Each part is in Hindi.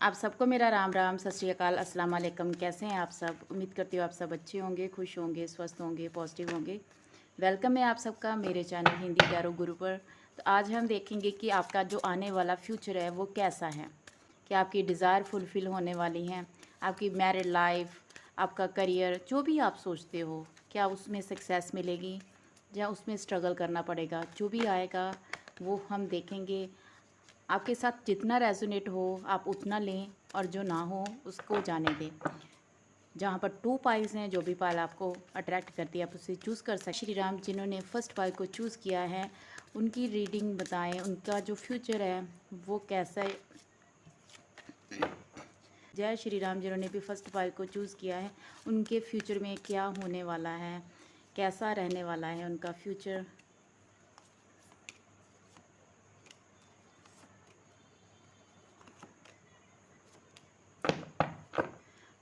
आप सबको मेरा राम राम, सत श्री अकाल, अस्सलाम वालेकुम। कैसे हैं आप सब? उम्मीद करती हूँ आप सब अच्छे होंगे, खुश होंगे, स्वस्थ होंगे, पॉजिटिव होंगे। वेलकम है आप सबका मेरे चैनल हिंदी प्यारो गुरु पर। तो आज हम देखेंगे कि आपका जो आने वाला फ्यूचर है वो कैसा है, कि आपकी डिज़ायर फुलफ़िल होने वाली हैं, आपकी मैरिड लाइफ, आपका करियर, जो भी आप सोचते हो, क्या उसमें सक्सेस मिलेगी या उसमें स्ट्रगल करना पड़ेगा। जो भी आएगा वो हम देखेंगे। आपके साथ जितना रेजोनेट हो आप उतना लें, और जो ना हो उसको जाने दें। जहाँ पर 2 पाइल्स हैं, जो भी पाइल आपको अट्रैक्ट करती है आप उसे चूज़ कर सकते। श्री राम जिन्होंने फर्स्ट पाइल को चूज़ किया है उनकी रीडिंग बताएं, उनका जो फ्यूचर है वो कैसा है। जय श्री राम जिन्होंने भी फर्स्ट पाइल को चूज़ किया है उनके फ्यूचर में क्या होने वाला है, कैसा रहने वाला है उनका फ्यूचर।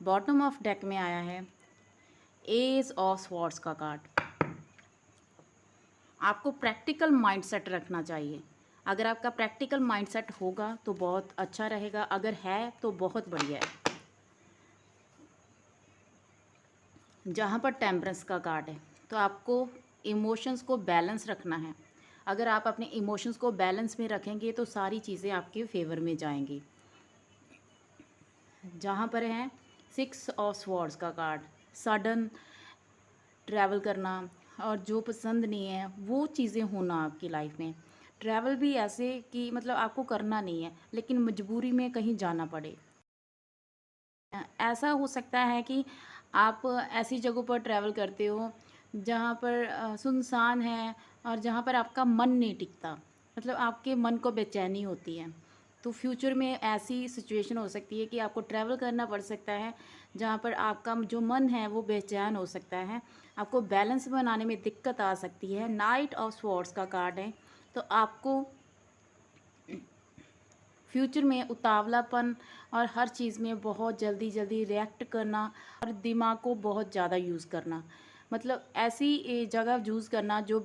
बॉटम ऑफ डेक में आया है एज ऑफ स्वॉर्ड्स का कार्ड। आपको प्रैक्टिकल माइंडसेट रखना चाहिए। अगर आपका प्रैक्टिकल माइंडसेट होगा तो बहुत अच्छा रहेगा, अगर है तो बहुत बढ़िया है। जहाँ पर टेम्परेंस का कार्ड है तो आपको इमोशंस को बैलेंस रखना है। अगर आप अपने इमोशंस को बैलेंस में रखेंगे तो सारी चीज़ें आपके फेवर में जाएंगी। जहाँ पर है 6 ऑफ स्वॉर्ड्स का कार्ड, सडन ट्रैवल करना और जो पसंद नहीं है वो चीज़ें होना आपकी लाइफ में। ट्रैवल भी ऐसे कि मतलब आपको करना नहीं है लेकिन मजबूरी में कहीं जाना पड़े। ऐसा हो सकता है कि आप ऐसी जगहों पर ट्रैवल करते हो जहाँ पर सुनसान है और जहाँ पर आपका मन नहीं टिकता, मतलब आपके मन को बेचैनी होती है। तो फ्यूचर में ऐसी सिचुएशन हो सकती है कि आपको ट्रैवल करना पड़ सकता है जहाँ पर आपका जो मन है वो बेचैन हो सकता है, आपको बैलेंस बनाने में दिक्कत आ सकती है। नाइट ऑफ स्वॉर्ड्स का कार्ड है, तो आपको फ्यूचर में उतावलापन और हर चीज़ में बहुत जल्दी जल्दी रिएक्ट करना और दिमाग को बहुत ज़्यादा यूज़ करना, मतलब ऐसी जगह यूज़ करना जो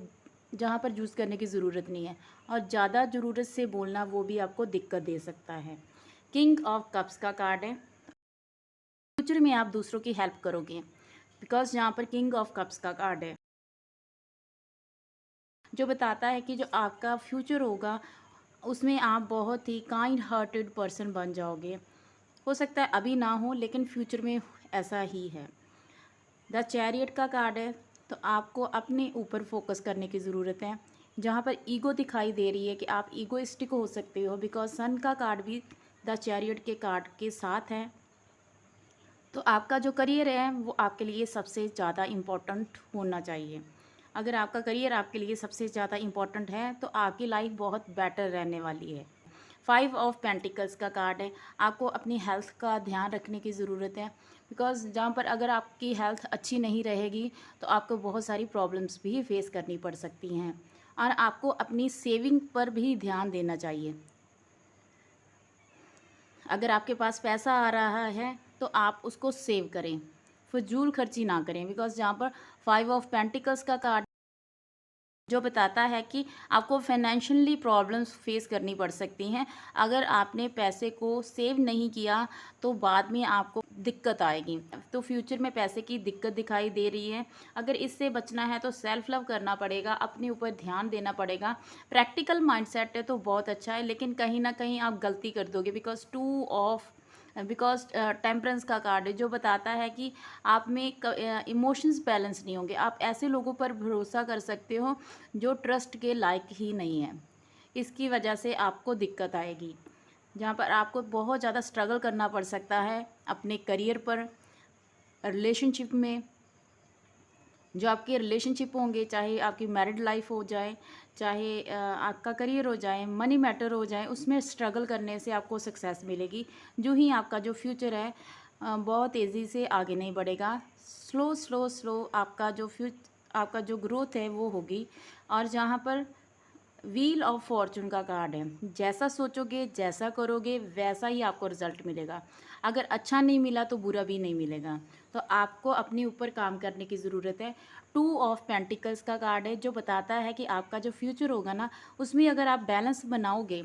जहाँ पर यूज़ करने की ज़रूरत नहीं है, और ज़्यादा ज़रूरत से बोलना वो भी आपको दिक्कत दे सकता है। किंग ऑफ कप्स का कार्ड है, फ्यूचर में आप दूसरों की हेल्प करोगे, बिकॉज यहाँ पर किंग ऑफ कप्स का कार्ड है जो बताता है कि जो आपका फ्यूचर होगा उसमें आप बहुत ही काइंड हार्टेड पर्सन बन जाओगे। हो सकता है अभी ना हो लेकिन फ्यूचर में ऐसा ही है। द चैरियट का कार्ड है, तो आपको अपने ऊपर फोकस करने की ज़रूरत है। जहाँ पर ईगो दिखाई दे रही है कि आप ईगोइस्टिक हो सकते हो, बिकॉज सन का कार्ड भी द चैरियट के कार्ड के साथ है। तो आपका जो करियर है वो आपके लिए सबसे ज़्यादा इम्पोर्टेंट होना चाहिए। अगर आपका करियर आपके लिए सबसे ज़्यादा इम्पोर्टेंट है तो आपकी लाइफ बहुत बेटर रहने वाली है। 5 ऑफ पेंटिकल्स का कार्ड है, आपको अपनी हेल्थ का ध्यान रखने की ज़रूरत है, बिकॉज़ जहाँ पर अगर आपकी हेल्थ अच्छी नहीं रहेगी तो आपको बहुत सारी प्रॉब्लम्स भी फेस करनी पड़ सकती हैं, और आपको अपनी सेविंग पर भी ध्यान देना चाहिए। अगर आपके पास पैसा आ रहा है तो आप उसको सेव करें, फजूल खर्ची ना करें, बिकॉज जहाँ पर 5 ऑफ पेंटिकल्स का कार्ड जो बताता है कि आपको फाइनेंशियली प्रॉब्लम्स फेस करनी पड़ सकती हैं। अगर आपने पैसे को सेव नहीं किया तो बाद में आपको दिक्कत आएगी। तो फ्यूचर में पैसे की दिक्कत दिखाई दे रही है। अगर इससे बचना है तो सेल्फ लव करना पड़ेगा, अपने ऊपर ध्यान देना पड़ेगा। प्रैक्टिकल माइंडसेट है तो बहुत अच्छा है, लेकिन कहीं ना कहीं आप गलती कर दोगे, बिकॉज टेम्परेंस का कार्ड है जो बताता है कि आप में इमोशंस बैलेंस नहीं होंगे। आप ऐसे लोगों पर भरोसा कर सकते हो जो ट्रस्ट के लायक ही नहीं है, इसकी वजह से आपको दिक्कत आएगी। जहाँ पर आपको बहुत ज़्यादा स्ट्रगल करना पड़ सकता है अपने करियर पर, रिलेशनशिप में। जो आपके रिलेशनशिप होंगे, चाहे आपकी मैरिड लाइफ हो जाए, चाहे आपका करियर हो जाए, मनी मैटर हो जाए, उसमें स्ट्रगल करने से आपको सक्सेस मिलेगी। जो ही आपका जो फ्यूचर है बहुत तेज़ी से आगे नहीं बढ़ेगा, स्लो स्लो स्लो आपका जो ग्रोथ है वो होगी। और जहाँ पर व्हील ऑफ फॉर्चून का कार्ड है, जैसा सोचोगे जैसा करोगे वैसा ही आपको रिजल्ट मिलेगा। अगर अच्छा नहीं मिला तो बुरा भी नहीं मिलेगा, तो आपको अपने ऊपर काम करने की ज़रूरत है। 2 ऑफ पेंटिकल्स का कार्ड है जो बताता है कि आपका जो फ्यूचर होगा ना उसमें अगर आप बैलेंस बनाओगे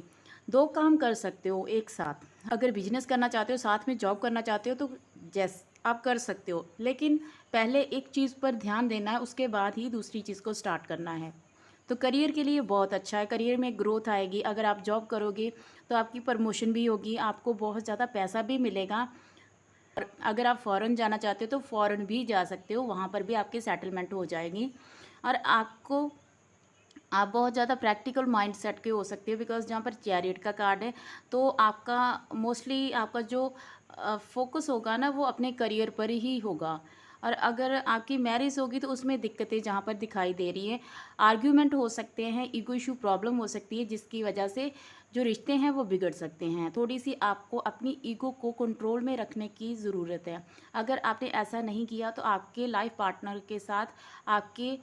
दो काम कर सकते हो एक साथ। अगर बिजनेस करना चाहते हो, साथ में जॉब करना चाहते हो, तो जैस आप कर सकते हो, लेकिन पहले एक चीज़ पर ध्यान देना है, उसके बाद ही दूसरी चीज़ को स्टार्ट करना है। तो करियर के लिए बहुत अच्छा है, करियर में ग्रोथ आएगी। अगर आप जॉब करोगे तो आपकी प्रमोशन भी होगी, आपको बहुत ज़्यादा पैसा भी मिलेगा। और अगर आप फ़ॉरेन जाना चाहते हो तो फ़ॉरेन भी जा सकते हो, वहाँ पर भी आपकी सेटलमेंट हो जाएगी। और आप बहुत ज़्यादा प्रैक्टिकल माइंड सेट के हो सकते हो, बिकॉज जहाँ पर चैरियट का कार्ड है, तो आपका मोस्टली आपका जो फोकस होगा ना, वो अपने करियर पर ही होगा। और अगर आपकी मैरिज होगी तो उसमें दिक्कतें जहाँ पर दिखाई दे रही हैं, आर्ग्यूमेंट हो सकते हैं, ईगो इशू प्रॉब्लम हो सकती है, जिसकी वजह से जो रिश्ते हैं वो बिगड़ सकते हैं। थोड़ी सी आपको अपनी ईगो को कंट्रोल में रखने की ज़रूरत है। अगर आपने ऐसा नहीं किया तो आपके लाइफ पार्टनर के साथ आपके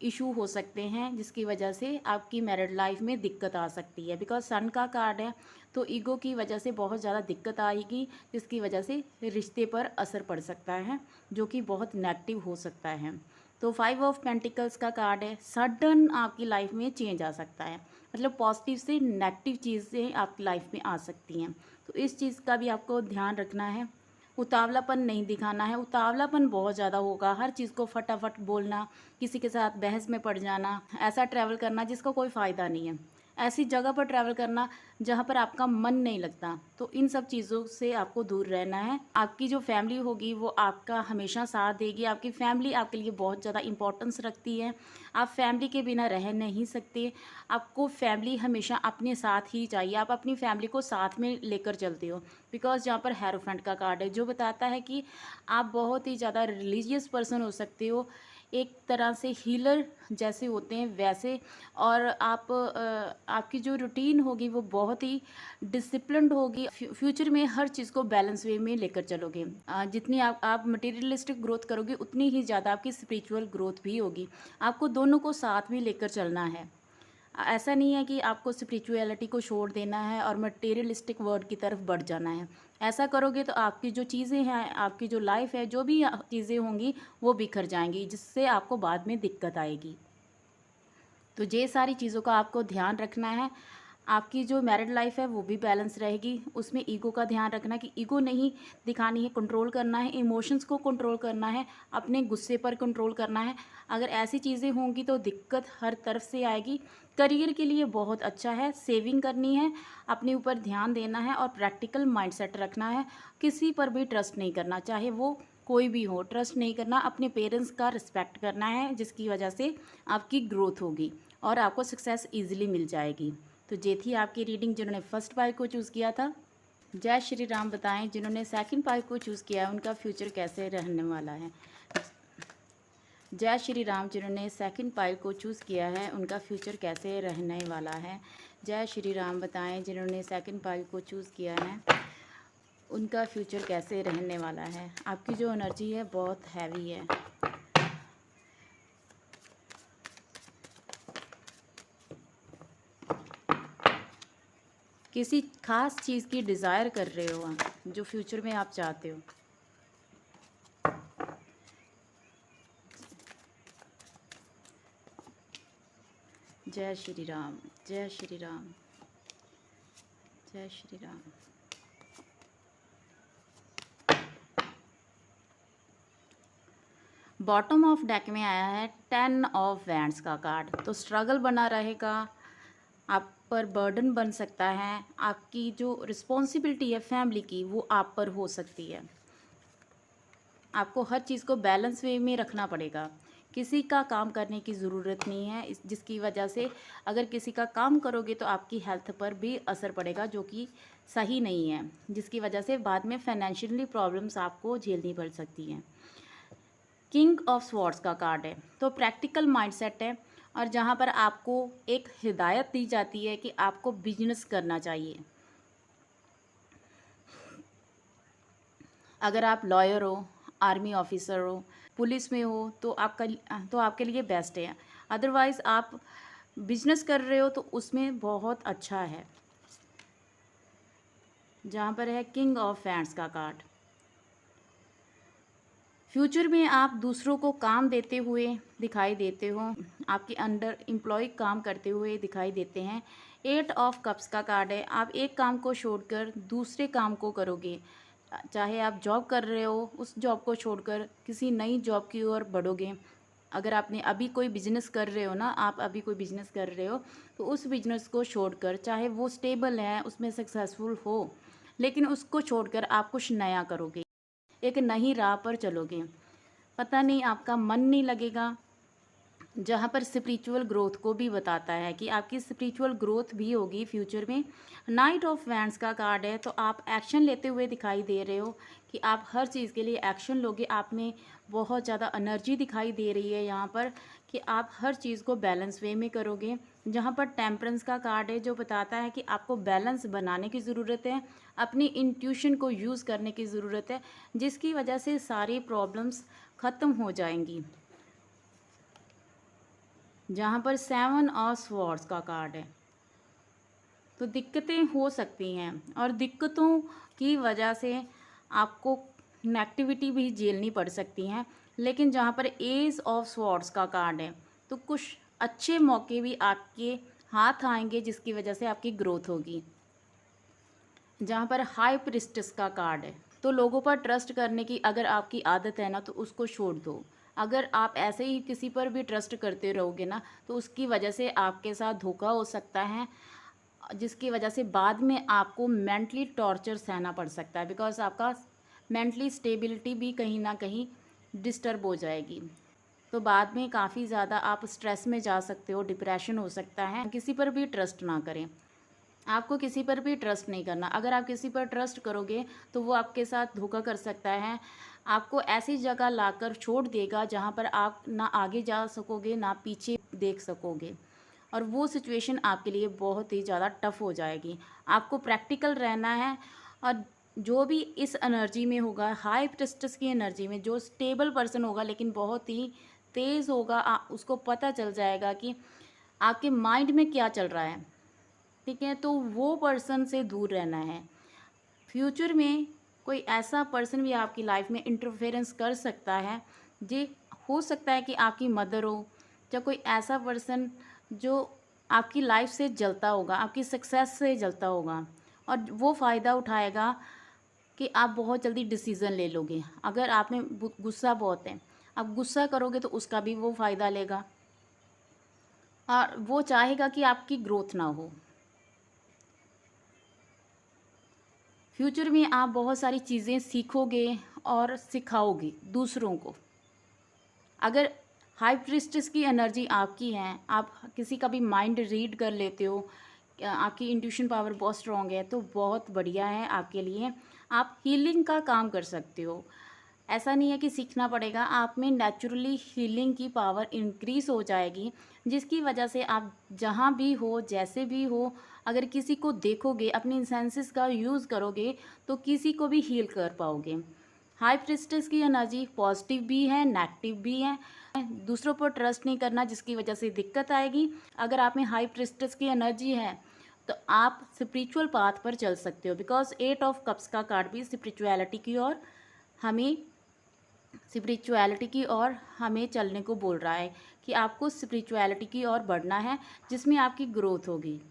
इशू हो सकते हैं, जिसकी वजह से आपकी मैरिड लाइफ में दिक्कत आ सकती है। बिकॉज सन का कार्ड है, तो ईगो की वजह से बहुत ज़्यादा दिक्कत आएगी, जिसकी वजह से रिश्ते पर असर पड़ सकता है, जो कि बहुत नेगेटिव हो सकता है। तो 5 ऑफ पेंटिकल्स का कार्ड है, सडन आपकी लाइफ में चेंज आ सकता है, मतलब पॉजिटिव से नेगेटिव चीज़ें आपकी लाइफ में आ सकती हैं। तो इस चीज़ का भी आपको ध्यान रखना है। उतावलापन नहीं दिखाना है, उतावलापन बहुत ज़्यादा होगा, हर चीज़ को फटाफट बोलना, किसी के साथ बहस में पड़ जाना, ऐसा ट्रैवल करना जिसका कोई फ़ायदा नहीं है, ऐसी जगह पर ट्रैवल करना जहाँ पर आपका मन नहीं लगता। तो इन सब चीज़ों से आपको दूर रहना है। आपकी जो फैमिली होगी वो आपका हमेशा साथ देगी, आपकी फैमिली आपके लिए बहुत ज़्यादा इंपॉर्टेंस रखती है, आप फैमिली के बिना रह नहीं सकते। आपको फैमिली हमेशा अपने साथ ही चाहिए, आप अपनी फैमिली को साथ में लेकर चलते हो। बिकॉज यहाँ पर हेरोफेंट का कार्ड है, जो बताता है कि आप बहुत ही ज़्यादा रिलीजियस पर्सन हो सकते हो, एक तरह से हीलर जैसे होते हैं वैसे। और आपकी जो रूटीन होगी वो बहुत ही डिसिप्लिन्ड होगी। फ्यूचर में हर चीज़ को बैलेंस वे में लेकर चलोगे। जितनी आप मटेरियलिस्टिक ग्रोथ करोगे, उतनी ही ज़्यादा आपकी स्पिरिचुअल ग्रोथ भी होगी। आपको दोनों को साथ में लेकर चलना है। ऐसा नहीं है कि आपको स्पिरिचुअलिटी को छोड़ देना है और मटेरियलिस्टिक वर्ड की तरफ बढ़ जाना है। ऐसा करोगे तो आपकी जो चीज़ें हैं, आपकी जो लाइफ है, जो भी चीज़ें होंगी वो बिखर जाएंगी, जिससे आपको बाद में दिक्कत आएगी। तो ये सारी चीज़ों का आपको ध्यान रखना है। आपकी जो मैरिड लाइफ है वो भी बैलेंस रहेगी, उसमें ईगो का ध्यान रखना कि ईगो नहीं दिखानी है, कंट्रोल करना है, इमोशंस को कंट्रोल करना है, अपने गुस्से पर कंट्रोल करना है। अगर ऐसी चीज़ें होंगी तो दिक्कत हर तरफ से आएगी। करियर के लिए बहुत अच्छा है, सेविंग करनी है, अपने ऊपर ध्यान देना है और प्रैक्टिकल माइंडसेट रखना है। किसी पर भी ट्रस्ट नहीं करना, चाहे वो कोई भी हो, ट्रस्ट नहीं करना। अपने पेरेंट्स का रिस्पेक्ट करना है, जिसकी वजह से आपकी ग्रोथ होगी और आपको सक्सेस ईजिली मिल जाएगी। तो ये थी आपकी रीडिंग जिन्होंने फर्स्ट पाइल को चूज़ किया था। जय श्री राम। बताएं जिन्होंने सेकंड पाइल को चूज़ किया है उनका फ्यूचर कैसे रहने वाला है। जय श्री राम। जिन्होंने सेकंड पाइल को चूज़ किया है उनका फ्यूचर कैसे रहने वाला है। जय श्री राम। बताएं जिन्होंने सेकंड पाइल को चूज़ किया है उनका फ्यूचर कैसे रहने वाला है। आपकी जो एनर्जी है बहुत हैवी है। किसी खास चीज़ की डिज़ायर कर रहे हो आप, जो फ्यूचर में आप चाहते हो। जय श्री राम। जय श्री राम। जय Shri Ram. Bottom of deck में आया है 10 ऑफ वैंड्स का कार्ड। तो स्ट्रगल बना रहेगा, आप पर बर्डन बन सकता है, आपकी जो रिस्पॉन्सिबिलिटी है फैमिली की वो आप पर हो सकती है। आपको हर चीज़ को बैलेंस वे में रखना पड़ेगा। किसी का काम करने की ज़रूरत नहीं है, जिसकी वजह से अगर किसी का काम करोगे तो आपकी हेल्थ पर भी असर पड़ेगा, जो कि सही नहीं है, जिसकी वजह से बाद में फाइनेंशियली प्रॉब्लम्स आपको झेलनी पड़ सकती हैं। किंग ऑफ स्वॉर्ड्स का कार्ड है, तो प्रैक्टिकल माइंडसेट है और जहाँ पर आपको एक हिदायत दी जाती है कि आपको बिजनेस करना चाहिए। अगर आप लॉयर हो, आर्मी ऑफिसर हो, पुलिस में हो तो आपके लिए बेस्ट है। अदरवाइज़ आप बिजनेस कर रहे हो तो उसमें बहुत अच्छा है। जहाँ पर है किंग ऑफ वैंड्स का कार्ड। फ्यूचर में आप दूसरों को काम देते हुए दिखाई देते हो, आपके अंडर एम्प्लॉय काम करते हुए दिखाई देते हैं। 8 ऑफ कप्स का कार्ड है, आप एक काम को छोड़कर दूसरे काम को करोगे। चाहे आप जॉब कर रहे हो, उस जॉब को छोड़कर किसी नई जॉब की ओर बढ़ोगे। अगर आपने अभी कोई बिजनेस कर रहे हो ना, आप अभी कोई बिजनेस कर रहे हो, तो उस बिजनेस को छोड़कर, चाहे वो स्टेबल है, उसमें सक्सेसफुल हो, लेकिन उसको छोड़कर आप कुछ नया करोगे, एक नई राह पर चलोगे। पता नहीं आपका मन नहीं लगेगा, जहाँ पर स्पिरिचुअल ग्रोथ को भी बताता है कि आपकी स्पिरिचुअल ग्रोथ भी होगी फ्यूचर में। नाइट ऑफ वैंड्स का कार्ड है, तो आप एक्शन लेते हुए दिखाई दे रहे हो कि आप हर चीज़ के लिए एक्शन लोगे। आप में बहुत ज़्यादा एनर्जी दिखाई दे रही है यहाँ पर कि आप हर चीज़ को बैलेंस वे में करोगे। जहाँ पर टेम्परेंस का कार्ड है, जो बताता है कि आपको बैलेंस बनाने की ज़रूरत है, अपनी इंट्यूशन को यूज़ करने की ज़रूरत है, जिसकी वजह से सारी प्रॉब्लम्स ख़त्म हो जाएंगी। जहाँ पर 7 ऑफ स्वॉर्ड्स का कार्ड है, तो दिक्कतें हो सकती हैं और दिक्कतों की वजह से आपको नेगेटिविटी भी झेलनी पड़ सकती हैं। लेकिन जहाँ पर एज ऑफ स्वॉर्ड्स का कार्ड है, तो कुछ अच्छे मौके भी आपके हाथ आएंगे, जिसकी वजह से आपकी ग्रोथ होगी। जहाँ पर हाई प्रिस्टेस का कार्ड है, तो लोगों पर ट्रस्ट करने की अगर आपकी आदत है ना, तो उसको छोड़ दो। अगर आप ऐसे ही किसी पर भी ट्रस्ट करते रहोगे ना, तो उसकी वजह से आपके साथ धोखा हो सकता है, जिसकी वजह से बाद में आपको मेंटली टॉर्चर सहना पड़ सकता है, बिकॉज आपका मेंटली स्टेबिलिटी भी कहीं ना कहीं डिस्टर्ब हो जाएगी। तो बाद में काफ़ी ज़्यादा आप स्ट्रेस में जा सकते हो, डिप्रेशन हो सकता है। किसी पर भी ट्रस्ट ना करें, आपको किसी पर भी ट्रस्ट नहीं करना। अगर आप किसी पर ट्रस्ट करोगे तो वो आपके साथ धोखा कर सकता है, आपको ऐसी जगह लाकर छोड़ देगा जहाँ पर आप ना आगे जा सकोगे ना पीछे देख सकोगे, और वो सिचुएशन आपके लिए बहुत ही ज़्यादा टफ हो जाएगी। आपको प्रैक्टिकल रहना है, और जो भी इस एनर्जी में होगा, हाई प्रेस्टिज की एनर्जी में, जो स्टेबल पर्सन होगा लेकिन बहुत ही तेज़ होगा, उसको पता चल जाएगा कि आपके माइंड में क्या चल रहा है, ठीक है, तो वो पर्सन से दूर रहना है। फ्यूचर में कोई ऐसा पर्सन भी आपकी लाइफ में इंटरफेरेंस कर सकता है, जे हो सकता है कि आपकी मदर हो, या कोई ऐसा पर्सन जो आपकी लाइफ से जलता होगा, आपकी सक्सेस से जलता होगा, और वो फ़ायदा उठाएगा कि आप बहुत जल्दी डिसीज़न ले लोगे। अगर आप में गुस्सा बहुत है, आप गुस्सा करोगे तो उसका भी वो फ़ायदा लेगा, और वो चाहेगा कि आपकी ग्रोथ ना हो। फ्यूचर में आप बहुत सारी चीज़ें सीखोगे और सिखाओगे दूसरों को। अगर हाई प्रिस्टेस की एनर्जी आपकी है, आप किसी का भी माइंड रीड कर लेते हो, आपकी इंट्यूशन पावर बहुत स्ट्रॉन्ग है, तो बहुत बढ़िया है आपके लिए। आप हीलिंग का काम कर सकते हो। ऐसा नहीं है कि सीखना पड़ेगा, आप में नेचुरली हीलिंग की पावर इंक्रीज़ हो जाएगी, जिसकी वजह से आप जहाँ भी हो, जैसे भी हो, अगर किसी को देखोगे, अपनी सेंसेस का यूज़ करोगे, तो किसी को भी हील कर पाओगे। हाई प्रिस्टेस की एनर्जी पॉजिटिव भी है, नेगेटिव भी है। दूसरों पर ट्रस्ट नहीं करना, जिसकी वजह से दिक्कत आएगी। अगर आप में हाई प्रिस्टेस की एनर्जी है, तो आप स्पिरिचुअल पाथ पर चल सकते हो, बिकॉज 8 ऑफ कप्स का कार्ड भी स्पिरिचुअलिटी की ओर हमें चलने को बोल रहा है कि आपको स्पिरिचुअलिटी की ओर बढ़ना है, जिसमें आपकी ग्रोथ होगी।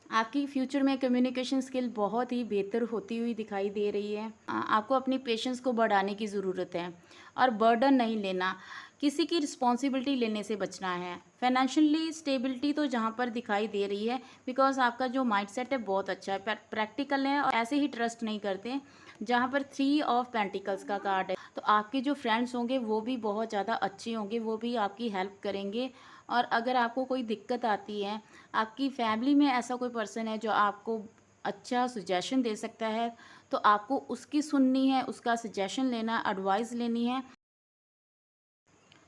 आपकी फ्यूचर में कम्युनिकेशन स्किल बहुत ही बेहतर होती हुई दिखाई दे रही है। आपको अपनी पेशेंस को बढ़ाने की ज़रूरत है, और बर्डन नहीं लेना, किसी की रिस्पॉन्सिबिलिटी लेने से बचना है। फाइनेंशियली स्टेबिलिटी तो जहाँ पर दिखाई दे रही है, बिकॉज आपका जो माइंडसेट है बहुत अच्छा है, प्रैक्टिकल है, और ऐसे ही ट्रस्ट नहीं करते। जहाँ पर 3 ऑफ पेंटिकल्स का कार्ड है, तो आपके जो फ्रेंड्स होंगे वो भी बहुत ज़्यादा अच्छे होंगे, वो भी आपकी हेल्प करेंगे। और अगर आपको कोई दिक्कत आती है, आपकी फैमिली में ऐसा कोई पर्सन है जो आपको अच्छा सजेशन दे सकता है, तो आपको उसकी सुननी है, उसका सजेशन लेना, एडवाइस लेनी है,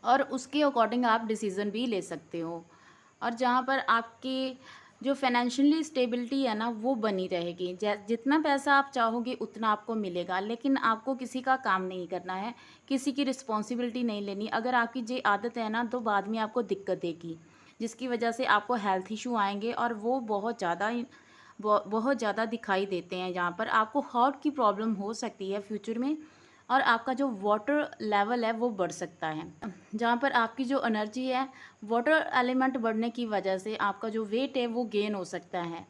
और उसके अकॉर्डिंग आप डिसीज़न भी ले सकते हो। और जहाँ पर आपके जो फाइनेंशियली स्टेबिलिटी है ना, वो बनी रहेगी। जितना पैसा आप चाहोगे उतना आपको मिलेगा, लेकिन आपको किसी का काम नहीं करना है, किसी की रिस्पॉन्सिबिलिटी नहीं लेनी। अगर आपकी ये आदत है ना, तो बाद में आपको दिक्कत देगी, जिसकी वजह से आपको हेल्थ इशू आएंगे, और वो बहुत ज़्यादा दिखाई देते हैं। जहाँ पर आपको हार्ट की प्रॉब्लम हो सकती है फ्यूचर में, और आपका जो वाटर लेवल है वो बढ़ सकता है। जहाँ पर आपकी जो एनर्जी है, वाटर एलिमेंट बढ़ने की वजह से आपका जो वेट है वो गेन हो सकता है।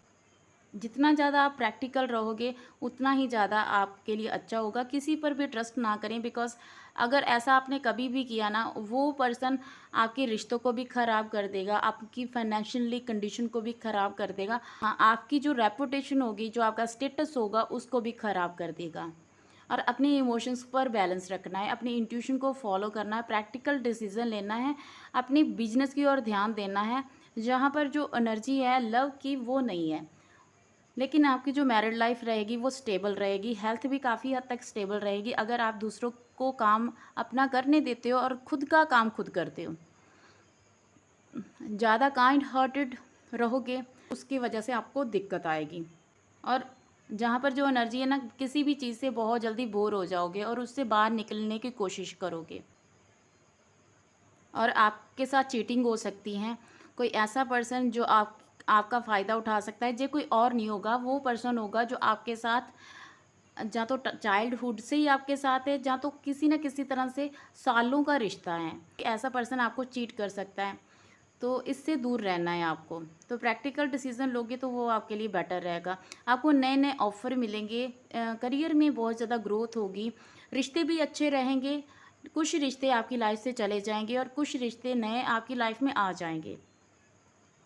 जितना ज़्यादा आप प्रैक्टिकल रहोगे उतना ही ज़्यादा आपके लिए अच्छा होगा। किसी पर भी ट्रस्ट ना करें, बिकॉज़ अगर ऐसा आपने कभी भी किया ना, वो पर्सन आपके रिश्तों को भी ख़राब कर देगा, आपकी फाइनेंशियली कंडीशन को भी ख़राब कर देगा। हाँ, आपकी जो रेपुटेशन होगी, जो आपका स्टेटस होगा, उसको भी ख़राब कर देगा। और अपने इमोशंस पर बैलेंस रखना है, अपनी इंट्यूशन को फॉलो करना है, प्रैक्टिकल डिसीजन लेना है, अपनी बिजनेस की ओर ध्यान देना है। जहाँ पर जो एनर्जी है लव की वो नहीं है, लेकिन आपकी जो मैरिड लाइफ रहेगी वो स्टेबल रहेगी, हेल्थ भी काफ़ी हद तक स्टेबल रहेगी अगर आप दूसरों को काम अपना करने देते हो और खुद का काम खुद करते हो। ज़्यादा काइंड हार्टेड रहोगे, उसकी वजह से आपको दिक्कत आएगी। और जहाँ पर जो एनर्जी है ना, किसी भी चीज़ से बहुत जल्दी बोर हो जाओगे और उससे बाहर निकलने की कोशिश करोगे, और आपके साथ चीटिंग हो सकती है। कोई ऐसा पर्सन जो आपका फ़ायदा उठा सकता है, जे कोई और नहीं होगा, वो पर्सन होगा जो आपके साथ या तो चाइल्डहुड से ही आपके साथ है, या तो किसी न किसी तरह से सालों का रिश्ता है। ऐसा पर्सन आपको चीट कर सकता है, तो इससे दूर रहना है आपको। तो प्रैक्टिकल डिसीजन लोगे तो वो आपके लिए बेटर रहेगा। आपको नए नए ऑफ़र मिलेंगे, करियर में बहुत ज़्यादा ग्रोथ होगी, रिश्ते भी अच्छे रहेंगे। कुछ रिश्ते आपकी लाइफ से चले जाएंगे और कुछ रिश्ते नए आपकी लाइफ में आ जाएंगे।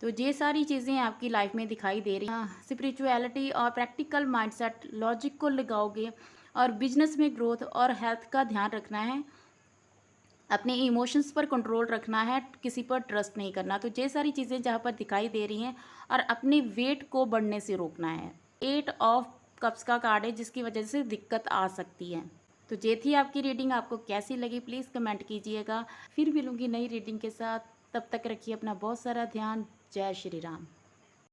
तो ये सारी चीज़ें आपकी लाइफ में दिखाई दे रही हैं। स्पिरिचुअलिटी और प्रैक्टिकल माइंडसेट, लॉजिक को लगाओगे और बिजनेस में ग्रोथ और हेल्थ का ध्यान रखना है। अपने इमोशंस पर कंट्रोल रखना है, किसी पर ट्रस्ट नहीं करना। तो ये सारी चीज़ें जहाँ पर दिखाई दे रही हैं, और अपने वेट को बढ़ने से रोकना है। 8 ऑफ कप्स का कार्ड है, जिसकी वजह से दिक्कत आ सकती है। तो ये थी आपकी रीडिंग, आपको कैसी लगी प्लीज़ कमेंट कीजिएगा। फिर मिलूँगी नई रीडिंग के साथ, तब तक रखिए अपना बहुत सारा ध्यान। जय श्री राम।